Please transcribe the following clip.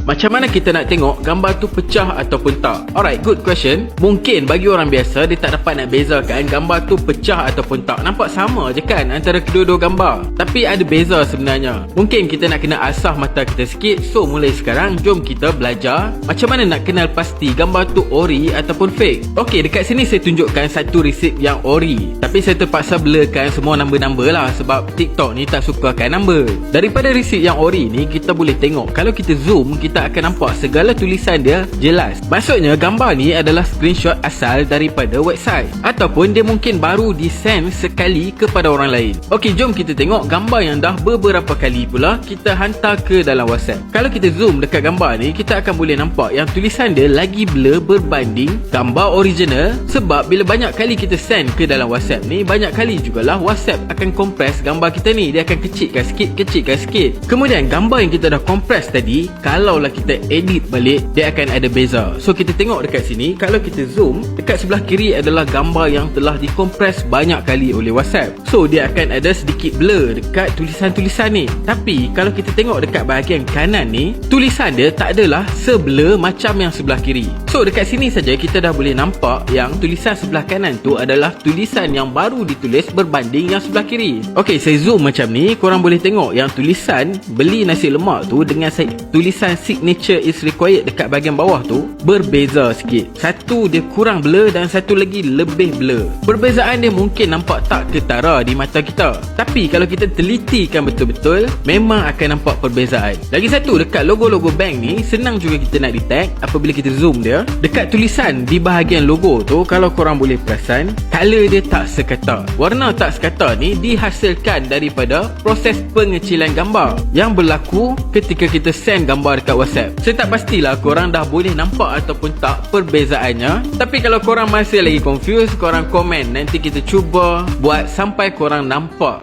Macam mana kita nak tengok gambar tu pecah ataupun tak? Alright, good question. Mungkin bagi orang biasa dia tak dapat nak bezakan gambar tu pecah ataupun tak. Nampak sama je kan antara kedua-dua gambar. Tapi ada beza sebenarnya. Mungkin kita nak kena asah mata kita sikit. So mulai sekarang jom kita belajar macam mana nak kenal pasti gambar tu ori ataupun fake. Okey, dekat sini saya tunjukkan satu resip yang ori. Tapi saya terpaksa blurkan semua number-number lah sebab TikTok ni tak sukakan number. Daripada resip yang ori ni kita boleh tengok, kalau kita zoom kita akan nampak segala tulisan dia jelas. Maksudnya gambar ni adalah screenshot asal daripada website ataupun dia mungkin baru di-send sekali kepada orang lain. Okey, jom kita tengok gambar yang dah beberapa kali pula kita hantar ke dalam WhatsApp. Kalau kita zoom dekat gambar ni, kita akan boleh nampak yang tulisan dia lagi blur berbanding gambar original. Sebab bila banyak kali kita send ke dalam WhatsApp ni, banyak kali jugalah WhatsApp akan compress gambar kita ni. Dia akan kecilkan sikit. Kemudian gambar yang kita dah compress tadi, kalaulah kita edit balik, dia akan ada beza. So kita tengok dekat sini, kalau kita zoom, dekat sebelah kiri adalah gambar yang telah dikompres banyak kali oleh WhatsApp. So dia akan ada sedikit blur dekat tulisan-tulisan ni. Tapi kalau kita tengok dekat bahagian kanan ni, tulisan dia tak adalah seblur macam yang sebelah kiri. So dekat sini saja kita dah boleh nampak yang tulisan sebelah kanan tu adalah tulisan yang baru ditulis berbanding yang sebelah kiri. Okey, saya zoom macam ni, korang boleh tengok yang tulisan beli nasi lemak tu dengan tulisan signature is required dekat bahagian bawah tu berbeza sikit. Satu dia kurang blur dan satu lagi lebih blur. Perbezaan dia mungkin nampak tak ketara di mata kita, tapi kalau kita telitikan betul-betul, memang akan nampak perbezaan. Lagi satu, dekat logo-logo bank ni senang juga kita nak detect apabila kita zoom dia. Dekat tulisan di bahagian logo tu, kalau korang boleh perasan, color dia tak sekata. Warna tak sekata ni dihasilkan daripada proses pengecilan gambar yang berlaku ketika kita send gambar dekat WhatsApp. Saya tak pastilah korang dah boleh nampak ataupun tak perbezaannya. Tapi kalau korang masih lagi confused, korang komen. Nanti kita cuba buat sampai korang nampak